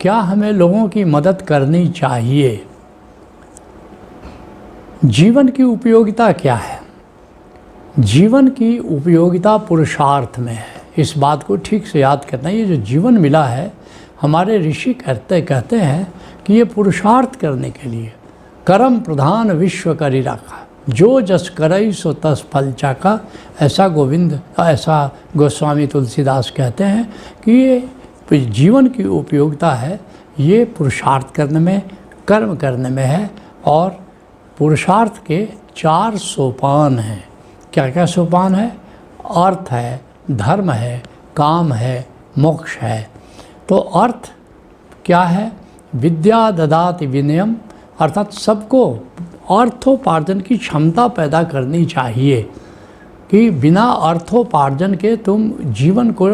क्या हमें लोगों की मदद करनी चाहिए? जीवन की उपयोगिता क्या है? जीवन की उपयोगिता पुरुषार्थ में है। इस बात को ठीक से याद करना। ये जो जीवन मिला है, हमारे ऋषि कहते हैं कि ये पुरुषार्थ करने के लिए। कर्म प्रधान विश्व करी रखा, जो जस करई सो तस फल चाका, ऐसा गोस्वामी तुलसीदास कहते हैं कि ये जीवन की उपयोगिता है, ये पुरुषार्थ करने में, कर्म करने में है। और पुरुषार्थ के 4 सोपान हैं। क्या क्या सोपान है? अर्थ है, धर्म है, काम है, मोक्ष है। तो अर्थ क्या है? विद्या ददाति विनयम, अर्थात सबको अर्थोपार्जन की क्षमता पैदा करनी चाहिए कि बिना अर्थोपार्जन के तुम जीवन को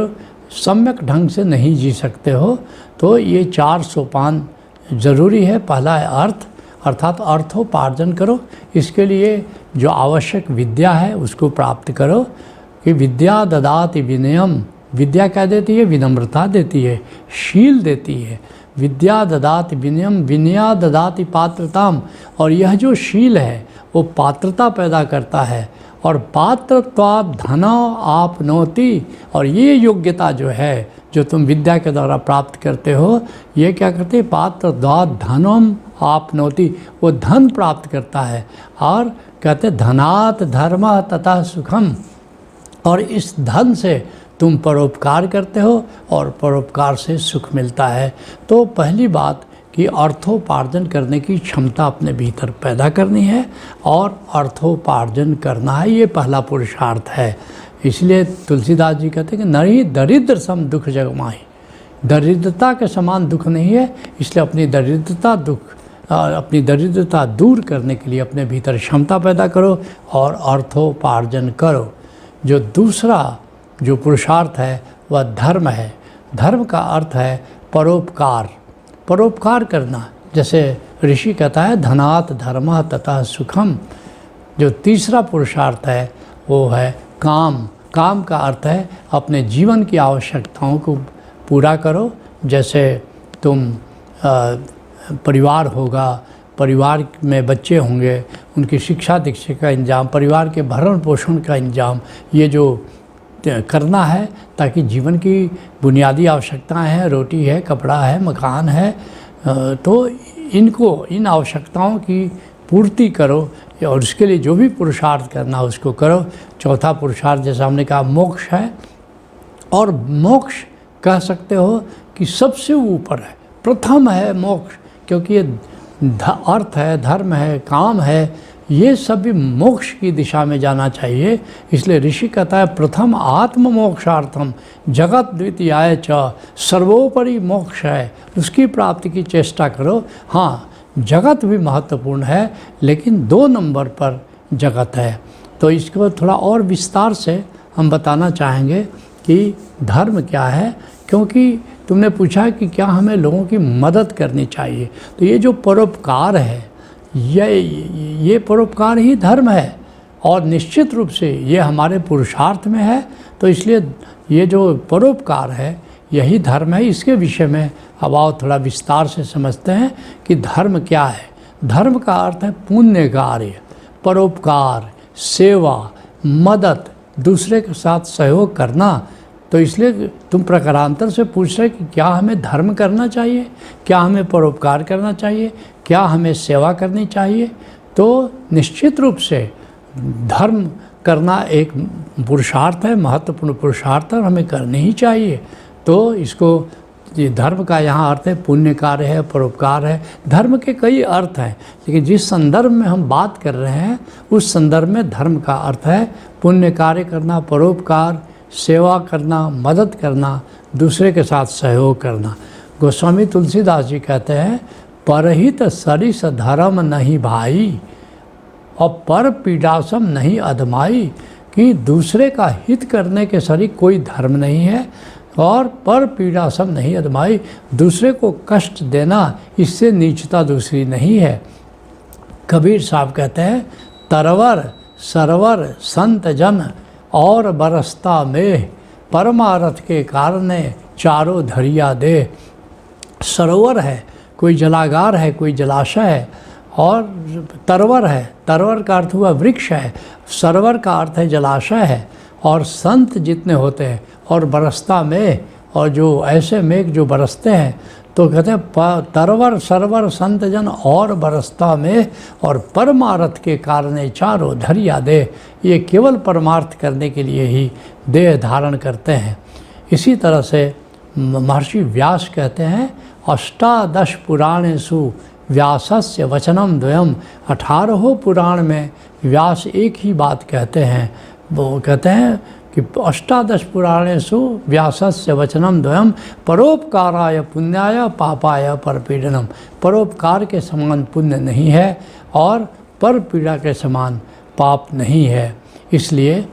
सम्यक ढंग से नहीं जी सकते हो। तो ये 4 सोपान ज़रूरी है। पहला है अर्थ, अर्थात अर्थोपार्जन करो। इसके लिए जो आवश्यक विद्या है उसको प्राप्त करो। कि विद्या ददाति विनयम, विद्या क्या देती है? विनम्रता देती है, शील देती है। विद्या ददाति विनयम, विनया ददाति पात्रताम, और यह जो शील है वो पात्रता पैदा करता है। और पात्रत्वात् धनं आपनोति, और ये योग्यता जो है जो तुम विद्या के द्वारा प्राप्त करते हो, ये क्या करते हैं? पात्रत्वात् धनम आपनोति, वो धन प्राप्त करता है। और कहते धनात् धर्म तथा सुखम, और इस धन से तुम परोपकार करते हो और परोपकार से सुख मिलता है। तो पहली बात कि अर्थोपार्जन करने की क्षमता अपने भीतर पैदा करनी है और अर्थोपार्जन करना है, ये पहला पुरुषार्थ है। इसलिए तुलसीदास जी कहते हैं कि नरी दरिद्र सम दुख जगमाही, दरिद्रता के समान दुख नहीं है। इसलिए अपनी दरिद्रता दूर करने के लिए अपने भीतर क्षमता पैदा करो और अर्थोपार्जन करो। जो दूसरा जो पुरुषार्थ है वह धर्म है। धर्म का अर्थ है परोपकार, परोपकार करना। जैसे ऋषि कहता है धनात् धर्मः तथा सुखम। जो तीसरा पुरुषार्थ है वो है काम। काम का अर्थ है अपने जीवन की आवश्यकताओं को पूरा करो। जैसे तुम परिवार होगा, परिवार में बच्चे होंगे, उनकी शिक्षा दीक्षा का इंतजाम, परिवार के भरण पोषण का इंतजाम, ये जो करना है ताकि जीवन की बुनियादी आवश्यकताएं हैं, रोटी है, कपड़ा है, मकान है, तो इन आवश्यकताओं की पूर्ति करो और उसके लिए जो भी पुरुषार्थ करना है उसको करो। चौथा पुरुषार्थ जैसा हमने कहा मोक्ष है। और मोक्ष कह सकते हो कि सबसे ऊपर है, प्रथम है मोक्ष, क्योंकि ये अर्थ है, धर्म है, काम है, ये सभी मोक्ष की दिशा में जाना चाहिए। इसलिए ऋषि कहता है प्रथम आत्म मोक्षार्थम जगत द्वितीयाय च, सर्वोपरि मोक्ष है, उसकी प्राप्ति की चेष्टा करो। हाँ, जगत भी महत्वपूर्ण है, लेकिन 2 नंबर पर जगत है। तो इसको थोड़ा और विस्तार से हम बताना चाहेंगे कि धर्म क्या है, क्योंकि तुमने पूछा कि क्या हमें लोगों की मदद करनी चाहिए। तो ये जो परोपकार है, ये परोपकार ही धर्म है और निश्चित रूप से ये हमारे पुरुषार्थ में है। तो इसलिए ये जो परोपकार है यही धर्म है। इसके विषय में अब आओ थोड़ा विस्तार से समझते हैं कि धर्म क्या है। धर्म का अर्थ है पुण्य कार्य, परोपकार, सेवा, मदद, दूसरे के साथ सहयोग करना। तो इसलिए तुम प्रकारांतर से पूछ रहे कि क्या हमें धर्म करना चाहिए, क्या हमें परोपकार करना चाहिए, क्या हमें सेवा करनी चाहिए। तो निश्चित रूप से धर्म करना एक पुरुषार्थ है, महत्वपूर्ण पुरुषार्थ है और हमें करनी ही चाहिए। तो इसको ये धर्म का यहाँ अर्थ है पुण्य कार्य है, परोपकार है। धर्म के कई अर्थ हैं, लेकिन जिस संदर्भ में हम बात कर रहे हैं उस संदर्भ में धर्म का अर्थ है पुण्य कार्य करना, परोपकार, सेवा करना, मदद करना, दूसरे के साथ सहयोग करना। गोस्वामी तुलसीदास जी कहते हैं परहित सरिस धर्म नहीं भाई और पर पीड़ासम नहीं अधमाई, कि दूसरे का हित करने के सरी कोई धर्म नहीं है और पर पीड़ासम नहीं अधमाई, दूसरे को कष्ट देना इससे नीचता दूसरी नहीं है। कबीर साहब कहते हैं तरवर सरवर संत जन और बरसता में परमारथ के कारणे चारों धरिया दे। सरोवर है, कोई जलागार है, कोई जलाशय है, और तरवर है, तरवर का अर्थ हुआ वृक्ष है, सरोवर का अर्थ है जलाशय है, और संत जितने होते हैं, और बरसता मेघ, और जो ऐसे मेघ जो बरसते हैं, तो कहते हैं तरवर सरोवर संत जन और बरसता मेघ, और परमार्थ के कारण चारों धरिया देह, ये केवल परमार्थ करने के लिए ही देह धारण करते हैं। इसी तरह से महर्षि व्यास कहते हैं, अष्टादश पुराणेषु व्यासस्य वचनम द्वयम, 18 पुराण में व्यास एक ही बात कहते हैं। वो कहते हैं कि अष्टादश पुराणेषु व्यासस्य वचनम द्वयम, परोपकाराय पुण्याय पापाय परपीडनम। परोपकार के समान पुण्य नहीं है और पर पीड़ा के समान पाप नहीं है। इसलिए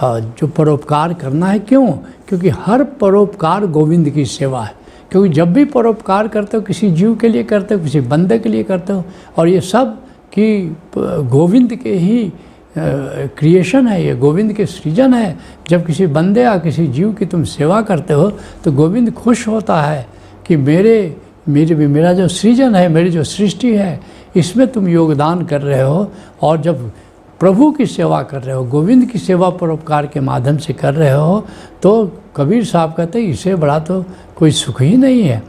जो परोपकार करना है, क्यों? क्योंकि हर परोपकार गोविंद की सेवा है। क्योंकि जब भी परोपकार करते हो, किसी जीव के लिए करते हो, किसी बंदे के लिए करते हो, और ये सब कि गोविंद के ही क्रिएशन है, ये गोविंद के सृजन है। जब किसी बंदे या किसी जीव की तुम सेवा करते हो तो गोविंद खुश होता है कि मेरा जो सृजन है, मेरी जो सृष्टि है, इसमें तुम योगदान कर रहे हो। और जब प्रभु की सेवा कर रहे हो, गोविंद की सेवा परोपकार के माध्यम से कर रहे हो, तो कबीर साहब कहते हैं इससे बड़ा तो कोई सुख ही नहीं है।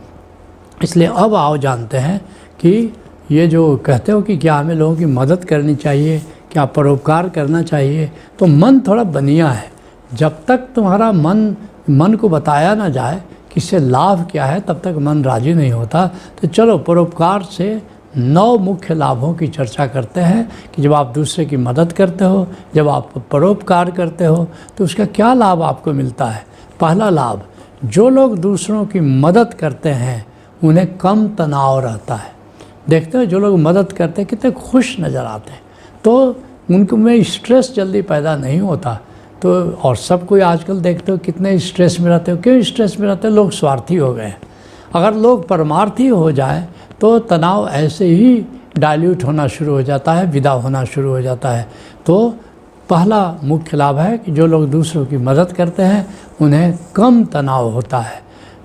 इसलिए अब आओ जानते हैं कि ये जो कहते हो कि क्या हमें लोगों की मदद करनी चाहिए, क्या परोपकार करना चाहिए, तो मन थोड़ा बनिया है। जब तक तुम्हारा मन को बताया ना जाए कि इससे लाभ क्या है, तब तक मन राजी नहीं होता। तो चलो परोपकार से 9 मुख्य लाभों की चर्चा करते हैं कि जब आप दूसरे की मदद करते हो, जब आप परोपकार करते हो, तो उसका क्या लाभ आपको मिलता है। पहला लाभ, जो लोग दूसरों की मदद करते हैं उन्हें कम तनाव रहता है। देखते हो जो लोग मदद करते हैं कितने खुश नज़र आते हैं, तो उनको में स्ट्रेस जल्दी पैदा नहीं होता। तो और सब कोई आजकल देखते हो कितने स्ट्रेस में रहते हो। क्यों स्ट्रेस में रहते हो? लोग स्वार्थी हो गए हैं। अगर लोग परमार्थी हो जाए तो तनाव ऐसे ही डाइल्यूट होना शुरू हो जाता है, विदा होना शुरू हो जाता है। तो पहला मुख्य लाभ है कि जो लोग दूसरों की मदद करते हैं उन्हें कम तनाव होता है।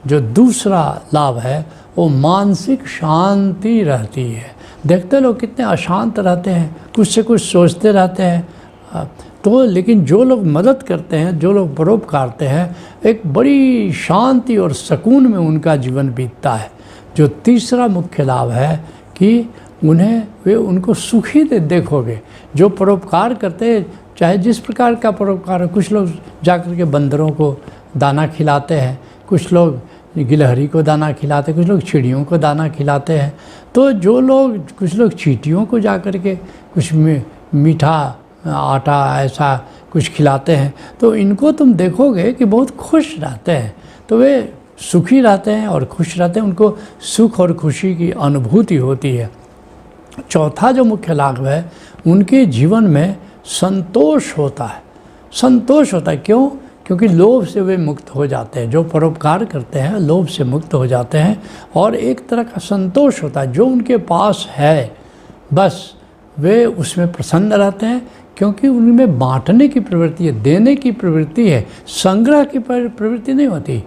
जो दूसरा लाभ है वो मानसिक शांति रहती है। देखते लोग कितने अशांत रहते हैं, कुछ से कुछ सोचते रहते हैं। तो लेकिन जो लोग मदद करते हैं, जो लोग परोपकार करते हैं, एक बड़ी शांति और सुकून में उनका जीवन बीतता है। जो तीसरा मुख्य लाभ है कि उनको सुखी देखोगे। जो परोपकार करते, चाहे जिस प्रकार का परोपकार है, कुछ लोग जाकर के बंदरों को दाना खिलाते हैं, कुछ लोग गिलहरी को दाना खिलाते हैं, कुछ लोग चिड़ियों को दाना खिलाते हैं। तो कुछ लोग चींटियों को जाकर के कुछ मीठा आटा ऐसा कुछ खिलाते हैं, तो इनको तुम देखोगे कि बहुत खुश रहते हैं। तो वे सुखी रहते हैं और खुश रहते हैं, उनको सुख और खुशी की अनुभूति होती है। चौथा जो मुख्य लाभ है, उनके जीवन में संतोष होता है। संतोष होता है, क्यों? क्योंकि लोभ से वे मुक्त हो जाते हैं। जो परोपकार करते हैं लोभ से मुक्त हो जाते हैं, और एक तरह का संतोष होता है। जो उनके पास है बस वे उसमें प्रसन्न रहते हैं, क्योंकि उनमें बांटने की प्रवृत्ति है, देने की प्रवृत्ति है। संग्रह की प्रवृत्ति नहीं होती,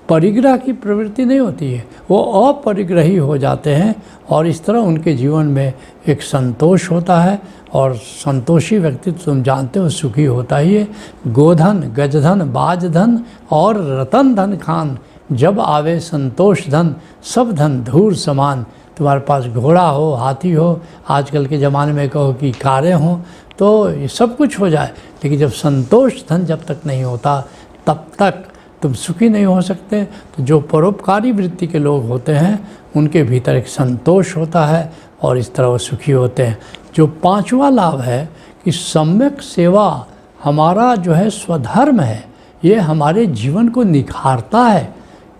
परिग्रह की प्रवृत्ति नहीं होती है। वो अपरिग्रही हो जाते हैं, और इस तरह उनके जीवन में एक संतोष होता है। और संतोषी व्यक्ति तुम जानते हो सुखी होता ही है। गोधन गजधन बाजधन और रतन धन खान, जब आवे संतोष धन, सब धन धूर समान। तुम्हारे पास घोड़ा हो, हाथी हो, आजकल के ज़माने में कहो कि कारें हों, तो ये सब कुछ हो जाए, लेकिन जब संतोष धन जब तक नहीं होता तब तक तुम सुखी नहीं हो सकते। तो जो परोपकारी वृत्ति के लोग होते हैं उनके भीतर एक संतोष होता है, और इस तरह वो सुखी होते हैं। जो पांचवा लाभ है कि सम्यक सेवा हमारा जो है स्वधर्म है, ये हमारे जीवन को निखारता है।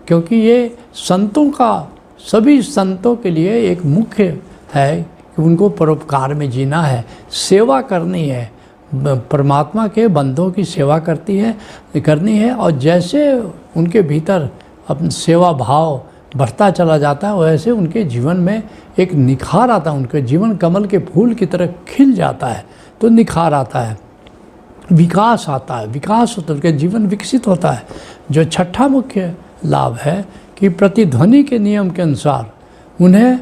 क्योंकि ये संतों का, सभी संतों के लिए एक मुख्य है कि उनको परोपकार में जीना है, सेवा करनी है, परमात्मा के बंदों की सेवा करनी है। और जैसे उनके भीतर अपना सेवा भाव बढ़ता चला जाता है, वैसे उनके जीवन में एक निखार आता है। उनके जीवन कमल के फूल की तरह खिल जाता है, तो निखार आता है, विकास आता है, विकास होता है, उनका जीवन विकसित होता है। जो छठा मुख्य लाभ है कि प्रतिध्वनि के नियम के अनुसार उन्हें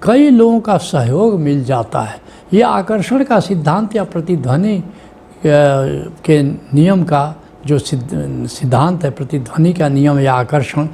कई लोगों का सहयोग मिल जाता है। ये आकर्षण का सिद्धांत या प्रतिध्वनि के नियम का जो सिद्धांत है, प्रतिध्वनि का नियम या आकर्षण,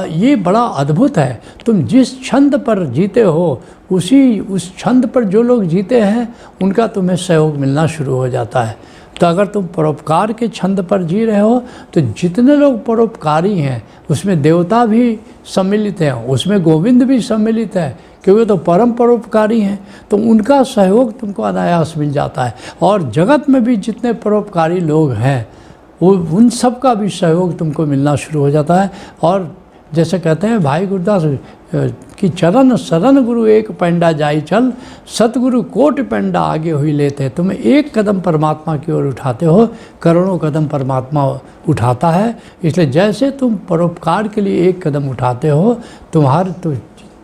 ये बड़ा अद्भुत है। तुम जिस छंद पर जीते हो उस छंद पर जो लोग जीते हैं उनका तुम्हें सहयोग मिलना शुरू हो जाता है। तो अगर तुम परोपकार के छंद पर जी रहे हो तो जितने लोग परोपकारी हैं उसमें देवता भी सम्मिलित हैं, उसमें गोविंद भी सम्मिलित है, क्योंकि तो परम परोपकारी हैं, तो उनका सहयोग तुमको अनायास मिल जाता है। और जगत में भी जितने परोपकारी लोग हैं वो उन सब का भी सहयोग तुमको मिलना शुरू हो जाता है। और जैसे कहते हैं भाई गुरदास कि चरण शरण गुरु एक पैंडा जाई चल, सतगुरु कोटि पैंडा आगे हुई लेते हैं। तुम एक कदम परमात्मा की ओर उठाते हो, करोड़ों कदम परमात्मा उठाता है। इसलिए जैसे तुम परोपकार के लिए एक कदम उठाते हो, तुम्हारे तो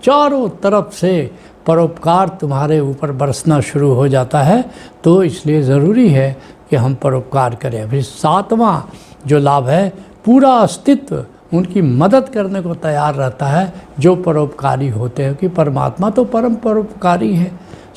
चारों तरफ से परोपकार तुम्हारे ऊपर बरसना शुरू हो जाता है। तो इसलिए ज़रूरी है कि हम परोपकार करें। फिर 7वां जो लाभ है, पूरा अस्तित्व उनकी मदद करने को तैयार रहता है जो परोपकारी होते हैं, कि परमात्मा तो परम परोपकारी है,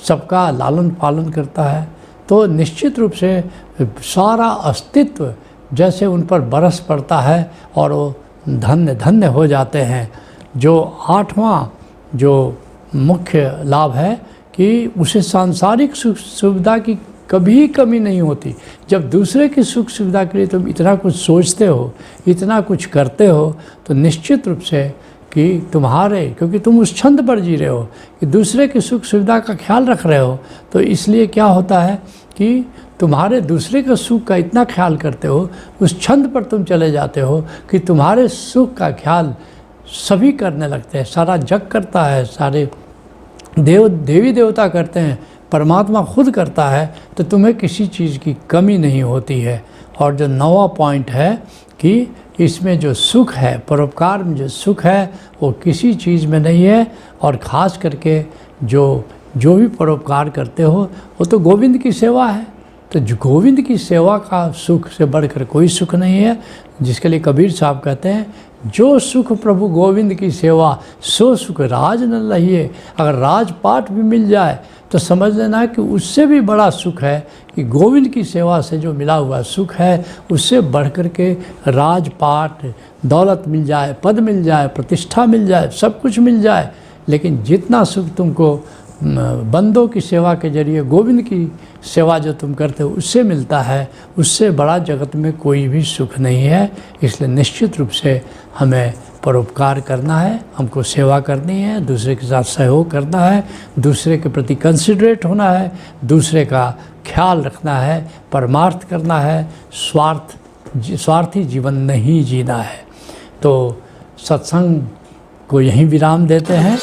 सबका लालन पालन करता है। तो निश्चित रूप से सारा अस्तित्व जैसे उन पर बरस पड़ता है और वो धन्य धन्य हो जाते हैं। जो 8वां जो मुख्य लाभ है कि उसे सांसारिक सुख सुविधा की कभी कमी नहीं होती। जब दूसरे की सुख सुविधा के लिए तुम इतना कुछ सोचते हो, इतना कुछ करते हो, तो निश्चित रूप से कि तुम्हारे, क्योंकि तुम उस छंद पर जी रहे हो कि दूसरे की सुख सुविधा का ख्याल रख रहे हो, तो इसलिए क्या होता है कि तुम्हारे दूसरे का सुख का इतना ख्याल करते हो, उस छंद पर तुम चले जाते हो कि तुम्हारे सुख का ख्याल सभी करने लगते हैं। सारा जग करता है, सारे देवी देवता करते हैं, परमात्मा खुद करता है, तो तुम्हें किसी चीज़ की कमी नहीं होती है। और जो 9वां पॉइंट है कि इसमें जो सुख है, परोपकार में जो सुख है वो किसी चीज़ में नहीं है। और ख़ास करके जो भी परोपकार करते हो वो तो गोविंद की सेवा है। तो जो गोविंद की सेवा का सुख से बढ़कर कोई सुख नहीं है, जिसके लिए कबीर साहब कहते हैं, जो सुख प्रभु गोविंद की सेवा सो सुख राज न लहिए। अगर राजपाट भी मिल जाए तो समझ लेना कि उससे भी बड़ा सुख है कि गोविंद की सेवा से जो मिला हुआ सुख है, उससे बढ़कर के राजपाट, दौलत मिल जाए, पद मिल जाए, प्रतिष्ठा मिल जाए, सब कुछ मिल जाए, लेकिन जितना सुख तुमको बंदों की सेवा के जरिए गोविंद की सेवा जो तुम करते हो उससे मिलता है, उससे बड़ा जगत में कोई भी सुख नहीं है। इसलिए निश्चित रूप से हमें परोपकार करना है, हमको सेवा करनी है, दूसरे के साथ सहयोग करना है, दूसरे के प्रति कंसिडरेट होना है, दूसरे का ख्याल रखना है, परमार्थ करना है, स्वार्थी जीवन नहीं जीना है। तो सत्संग को यहीं विराम देते हैं।